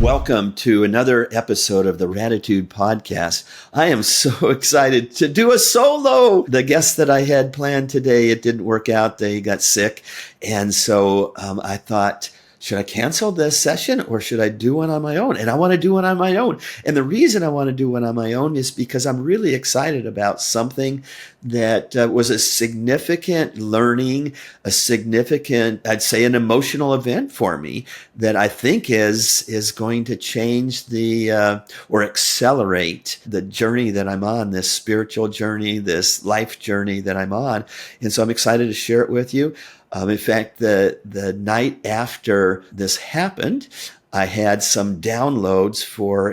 Welcome to another episode of the RADitude podcast. I am so excited to do a solo. The guest that I had planned today, it didn't work out. They got sick. And so I thought, should I cancel this session or should I do one on my own? And I want to do one on my own. And the reason I want to do one on my own is because I'm really excited about something that was a significant learning, a significant, I'd say an emotional event for me that I think is going to change or accelerate the journey that I'm on, this spiritual journey, this life journey that I'm on. And so I'm excited to share it with you. In fact, the night after this happened, I had some downloads for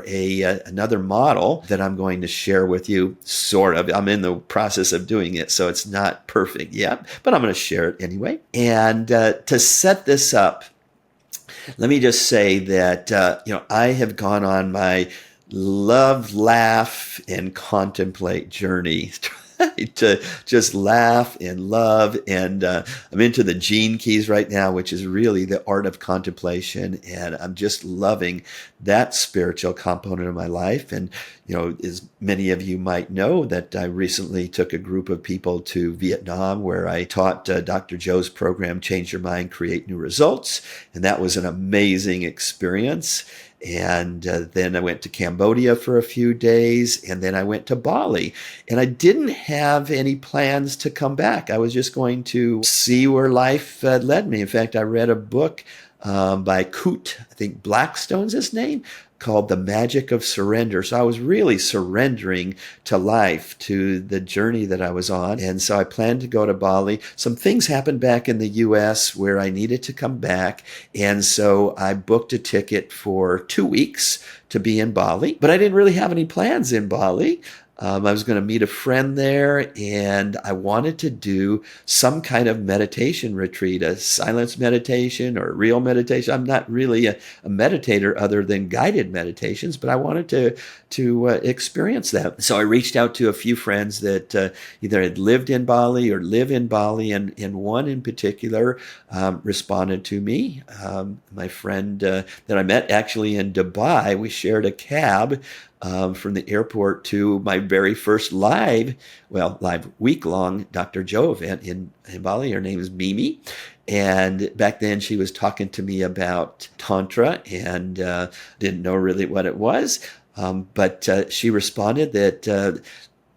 another model that I'm going to share with you, sort of. I'm in the process of doing it, so it's not perfect yet, but I'm going to share it anyway. And to set this up, let me just say that I have gone on my love, laugh, and contemplate journey to just laugh and love. And I'm into the gene keys right now, which is really the art of contemplation. And I'm just loving that spiritual component of my life. And, as many of you might know, that I recently took a group of people to Vietnam where I taught Dr. Joe's program, Change Your Mind, Create New Results. And that was an amazing experience. And then I went to Cambodia for a few days, and then I went to Bali. And I didn't have any plans to come back. I was just going to see where life led me. In fact, I read a book by Kute, I think Blackstone's his name, called The Magic of Surrender. So I was really surrendering to life, to the journey that I was on. And so I planned to go to Bali. Some things happened back in the US where I needed to come back. And so I booked a ticket for 2 weeks to be in Bali, but I didn't really have any plans in Bali. I was going to meet a friend there, and I wanted to do some kind of meditation retreat, a silence meditation or real meditation. I'm not really a meditator other than guided meditations, but I wanted to experience that. So I reached out to a few friends that either had lived in Bali or live in Bali, and one in particular responded to me. My friend that I met actually in Dubai, we shared a cab from the airport to my very first live week-long Dr. Joe event in Bali. Her name is Mimi. And back then she was talking to me about Tantra and didn't know really what it was. But she responded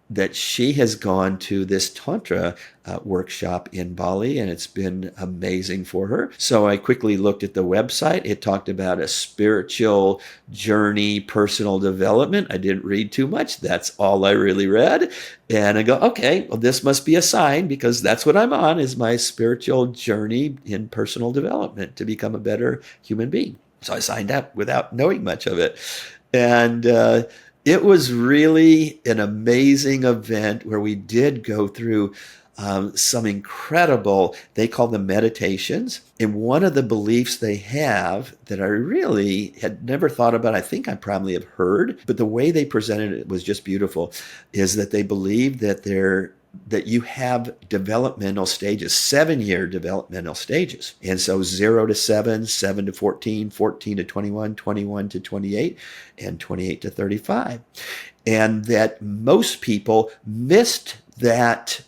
that she has gone to this Tantra workshop in Bali, and it's been amazing for her. So I quickly looked at the website. It talked about a spiritual journey, personal development. I didn't read too much. That's all I really read. And I go, okay, well, this must be a sign, because that's what I'm on, is my spiritual journey in personal development to become a better human being. So I signed up without knowing much of it. And it was really an amazing event where we did go through some incredible, they call them meditations. And one of the beliefs they have that I really had never thought about, I think I probably have heard, but the way they presented it was just beautiful, is that they believe that you have developmental stages, 7-year developmental stages. And so 0 to 7, 7 to 14, 14 to 21, 21 to 28, and 28 to 35. And that most people missed that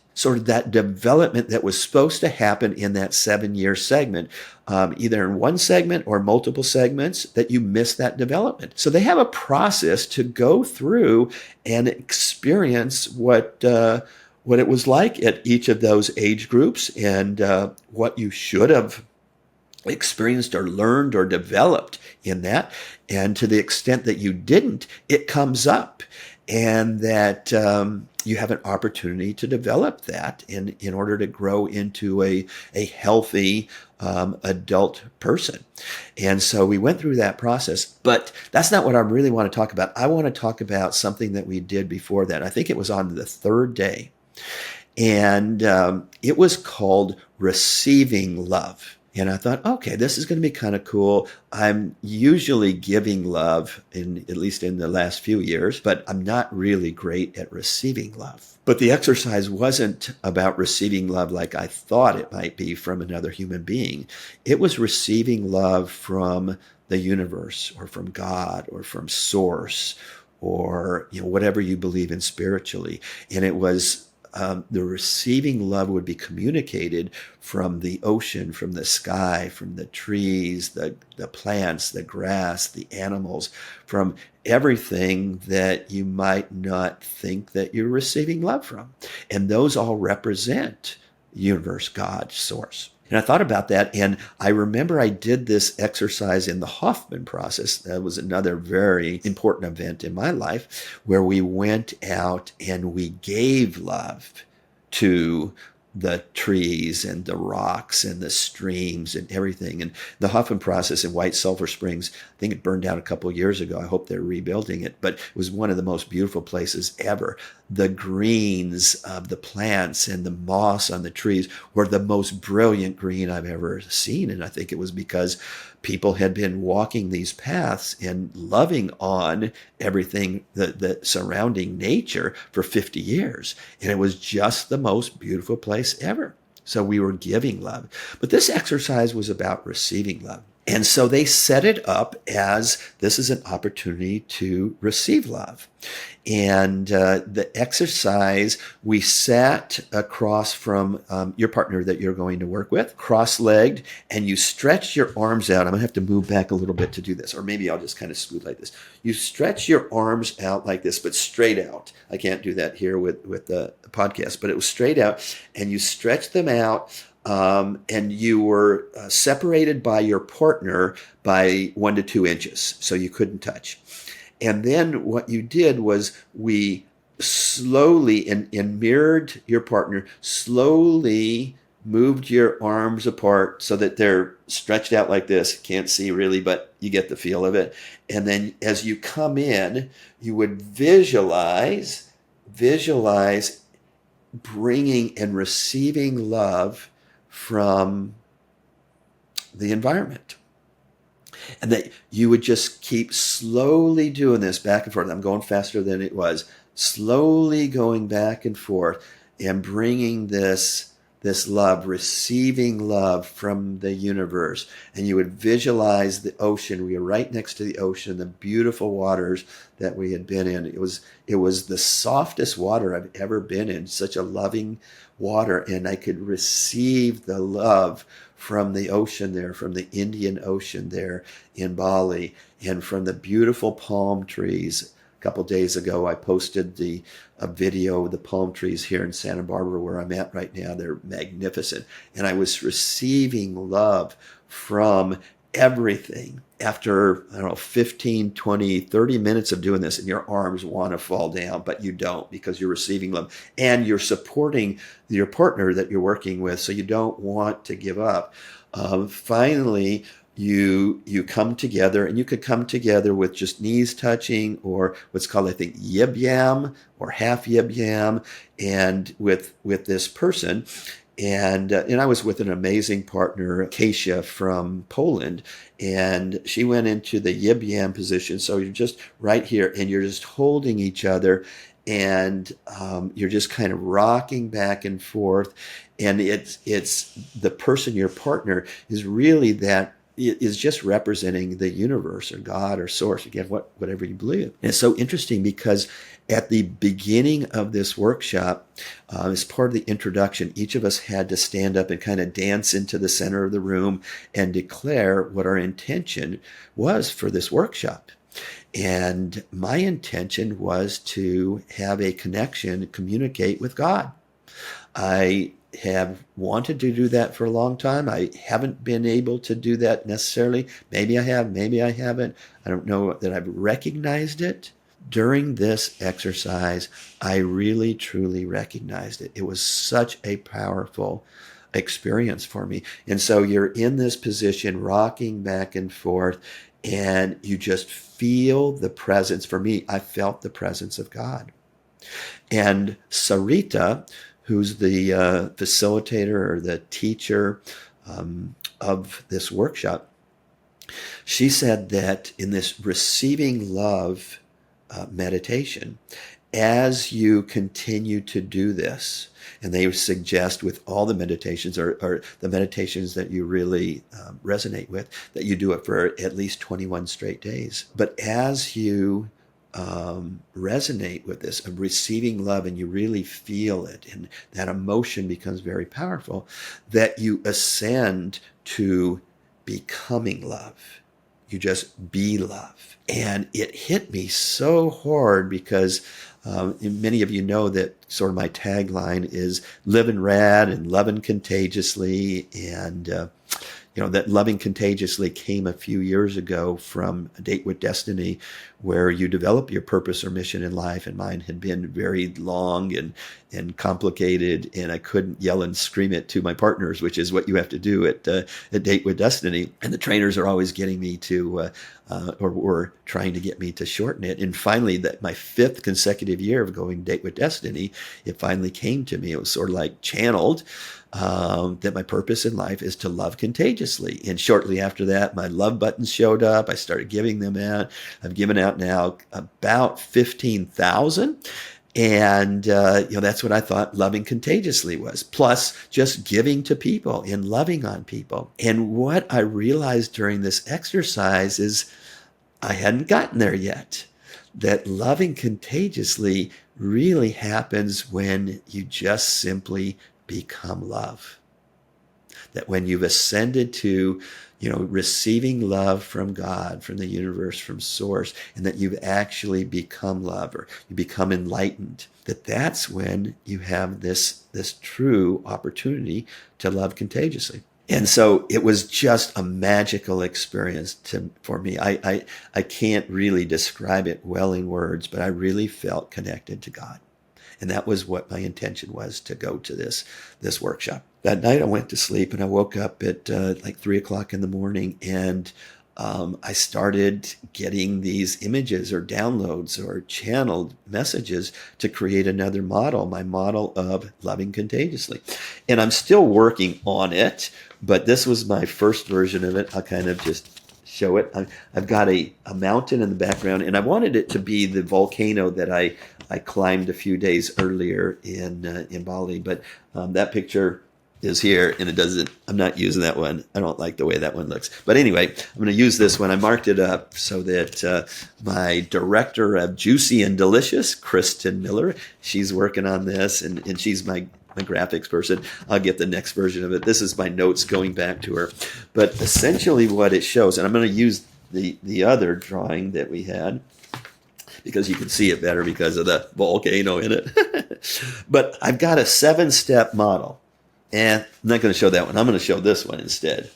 development that was supposed to happen in that 7-year segment, either in one segment or multiple segments, that you miss that development. So they have a process to go through and experience what it was like at each of those age groups, and what you should have experienced or learned or developed in that. And to the extent that you didn't, it comes up, and that you have an opportunity to develop that in order to grow into a healthy adult person. And so we went through that process, but that's not what I really want to talk about. I want to talk about something that we did before that. I think it was on the third day. And it was called Receiving Love. And I thought, okay, this is going to be kind of cool. I'm usually giving love, at least in the last few years, but I'm not really great at receiving love. But the exercise wasn't about receiving love like I thought it might be from another human being. It was receiving love from the universe or from God or from source or whatever you believe in spiritually. And it was the receiving love would be communicated from the ocean, from the sky, from the trees, the plants, the grass, the animals, from everything that you might not think that you're receiving love from. And those all represent universe, God, source. And I thought about that, and I remember I did this exercise in the Hoffman process. That was another very important event in my life where we went out and we gave love to the trees and the rocks and the streams and everything. And the Hoffman process in White Sulphur Springs, I think it burned down a couple of years ago. I hope they're rebuilding it, but it was one of the most beautiful places ever. The greens of the plants and the moss on the trees were the most brilliant green I've ever seen. And I think it was because people had been walking these paths and loving on everything, the surrounding nature for 50 years. And it was just the most beautiful place ever. So we were giving love. But this exercise was about receiving love. And so they set it up as this is an opportunity to receive love. And the exercise, we sat across from your partner that you're going to work with, cross-legged, and you stretch your arms out. I'm going to have to move back a little bit to do this, or maybe I'll just kind of scoot like this. You stretch your arms out like this, but straight out. I can't do that here with the podcast, but it was straight out, and you stretch them out. And you were separated by your partner by 1 to 2 inches, so you couldn't touch. And then what you did was we slowly, and mirrored your partner, slowly moved your arms apart so that they're stretched out like this. Can't see really, but you get the feel of it. And then as you come in, you would visualize bringing and receiving love from the environment. And that you would just keep slowly doing this back and forth. I'm going faster than it was. Slowly going back and forth and bringing this love, receiving love from the universe. And you would visualize the ocean. We were right next to the ocean, the beautiful waters that we had been in. It was the softest water I've ever been in, such a loving water. And I could receive the love from the ocean there, from the Indian Ocean there in Bali, and from the beautiful palm trees. A couple of days ago, I posted a video of the palm trees here in Santa Barbara, where I'm at right now. They're magnificent. And I was receiving love from everything. After, 15, 20, 30 minutes of doing this, and your arms want to fall down, but you don't, because you're receiving love. And you're supporting your partner that you're working with, so you don't want to give up. Finally, you come together, and you could come together with just knees touching, or what's called, I think, yib yam or half yib yam, and with this person. And I was with an amazing partner, Kasia from Poland, and she went into the yib yam position. So you're just right here, and you're just holding each other, and you're just kind of rocking back and forth. And it's the person, your partner, is really that. It is just representing the universe or God or source, again, whatever you believe. And it's so interesting because at the beginning of this workshop, as part of the introduction, each of us had to stand up and kind of dance into the center of the room and declare what our intention was for this workshop. And my intention was to have a connection, communicate with God. I have wanted to do that for a long time. I haven't been able to do that necessarily. Maybe I have, maybe I haven't. I don't know that I've recognized it. During this exercise, I really, truly recognized it. It was such a powerful experience for me. And so you're in this position, rocking back and forth, and you just feel the presence. For me, I felt the presence of God. And Sarita, who's the facilitator or the teacher, of this workshop, she said that in this receiving love meditation, as you continue to do this, and they suggest with all the meditations or the meditations that you really resonate with, that you do it for at least 21 straight days. But as you resonate with this of receiving love and you really feel it and that emotion becomes very powerful, that you ascend to becoming love. You just be love. And it hit me so hard because many of you know that sort of my tagline is living rad and loving contagiously. And that loving contagiously came a few years ago from A Date with Destiny, where you develop your purpose or mission in life. And mine had been very long and complicated, and I couldn't yell and scream it to my partners, which is what you have to do at A Date with Destiny. And the trainers are always getting me to, or were trying to get me to shorten it. And finally, my 5th consecutive year of going Date with Destiny, it finally came to me. It was sort of like channeled. That my purpose in life is to love contagiously. And shortly after that, my love buttons showed up. I started giving them out. I've given out now about 15,000. And, that's what I thought loving contagiously was. Plus just giving to people and loving on people. And what I realized during this exercise is I hadn't gotten there yet. That loving contagiously really happens when you just simply become love. That when you've ascended to, receiving love from God, from the universe, from source, and that you've actually become love or you become enlightened, that's when you have this true opportunity to love contagiously. And so it was just a magical experience for me. I can't really describe it well in words, but I really felt connected to God. And that was what my intention was, to go to this workshop. That night I went to sleep and I woke up at like 3 o'clock in the morning, and I started getting these images or downloads or channeled messages to create another model, my model of loving contagiously. And I'm still working on it, but this was my first version of it. I'll kind of just show it. I've got a mountain in the background, and I wanted it to be the volcano that I climbed a few days earlier in Bali. But that picture is here, and I'm not using that one. I don't like the way that one looks. But anyway, I'm going to use this one. I marked it up so that my director of Juicy and Delicious, Kristen Miller, she's working on this, and she's my graphics person. I'll get the next version of it. This is my notes going back to her. But essentially what it shows, and I'm going to use the other drawing that we had, because you can see it better because of the volcano in it. But I've got a 7-step model. And I'm not going to show that one. I'm going to show this one instead,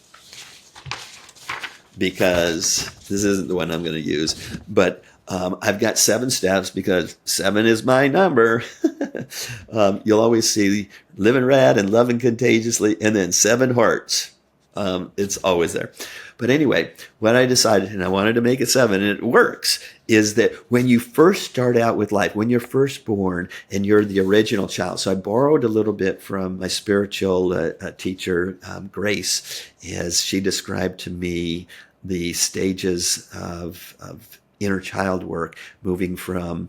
because this isn't the one I'm going to use. But I've got 7 steps because 7 is my number. You'll always see living rad and loving contagiously, and then 7 hearts. It's always there. But anyway, what I decided, and I wanted to make it 7, and it works, is that when you first start out with life, when you're first born and you're the original child. So I borrowed a little bit from my spiritual teacher, Grace, as she described to me the stages of inner child work, moving from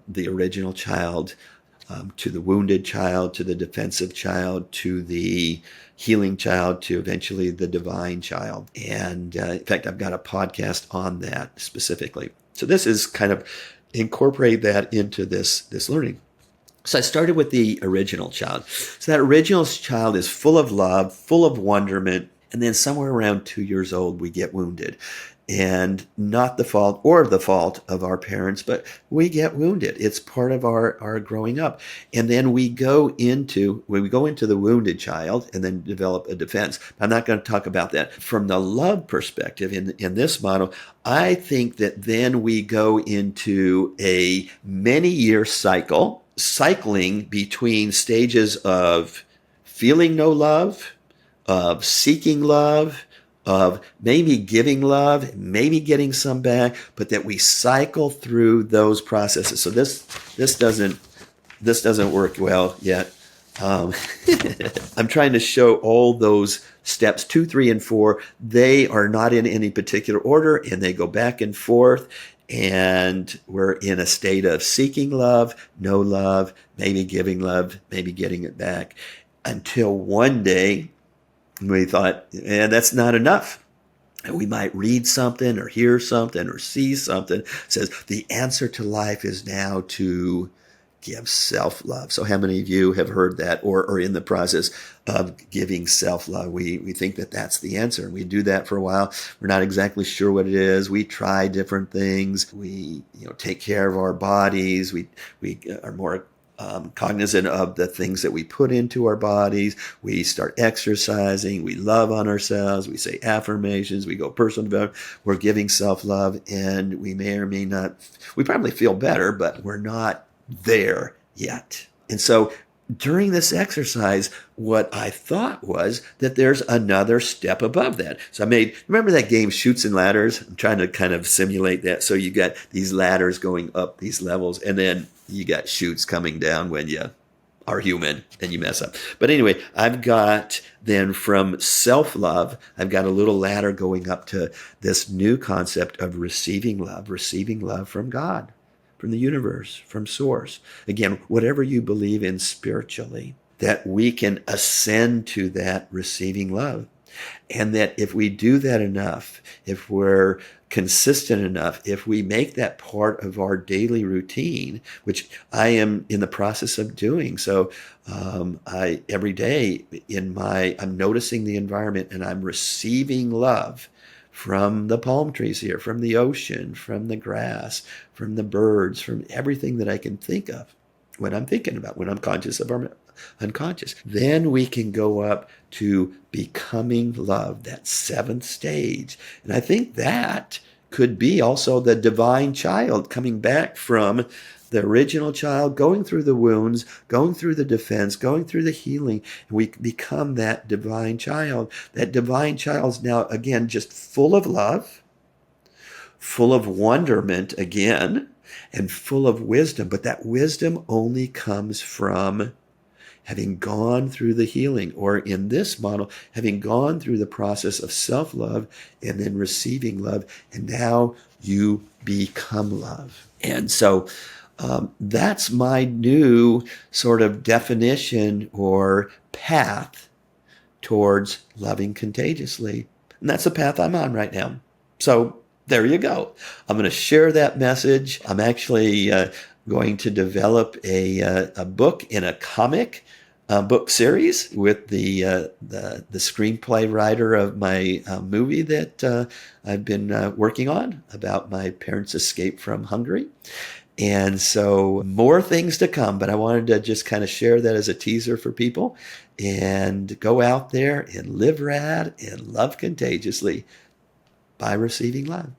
the original child to the wounded child, to the defensive child, to the healing child, to eventually the divine child. And in fact, I've got a podcast on that specifically. So this is kind of incorporate that into this learning. So I started with the original child. So that original child is full of love, full of wonderment. And then somewhere around 2 years old, we get wounded. And not the fault of our parents, but we get wounded. It's part of our growing up. And then we go into the wounded child and then develop a defense. I'm not going to talk about that. From the love perspective in this model, I think that then we go into a many-year cycling between stages of feeling no love, of seeking love, of maybe giving love, maybe getting some back, but that we cycle through those processes. So this doesn't work well yet. Um, I'm trying to show all those steps 2, 3, and 4. They are not in any particular order, and they go back and forth. And we're in a state of seeking love, no love, maybe giving love, maybe getting it back, until one day we thought, that's not enough. And we might read something or hear something or see something that says the answer to life is now to give self-love. So how many of you have heard that or are in the process of giving self-love? We think that that's the answer. We do that for a while. We're not exactly sure what it is. We try different things. We take care of our bodies. We are more cognizant of the things that we put into our bodies. We start exercising. We love on ourselves. We say affirmations. We go personal development. We're giving self-love, and we may or may not. We probably feel better, but we're not there yet. And so during this exercise, what I thought was that there's another step above that. So remember that game Chutes and Ladders? I'm trying to kind of simulate that. So you got these ladders going up these levels, and then you got chutes coming down when you are human and you mess up. But anyway, I've got then from self-love, I've got a little ladder going up to this new concept of receiving love from God, from the universe, from source. Again, whatever you believe in spiritually, that we can ascend to that receiving love. And that if we do that enough, if we're consistent enough, if we make that part of our daily routine, which I am in the process of doing. So I every day I'm noticing the environment and I'm receiving love from the palm trees here, from the ocean, from the grass, from the birds, from everything that I can think of when I'm thinking about, when I'm conscious of our unconscious. Then we can go up to becoming love, that 7th stage. And I think that could be also the divine child coming back from the original child, going through the wounds, going through the defense, going through the healing. And we become that divine child. That divine child is now, again, just full of love, full of wonderment again, and full of wisdom. But that wisdom only comes from having gone through the healing, or in this model, having gone through the process of self-love and then receiving love, and now you become love. And so that's my new sort of definition or path towards loving contagiously. And that's the path I'm on right now. So there you go. I'm going to share that message. I'm actually going to develop a book in a comic book series with the screenplay writer of my movie that I've been working on about my parents' escape from Hungary. And so more things to come, but I wanted to just kind of share that as a teaser for people and go out there and live rad and love contagiously by receiving love.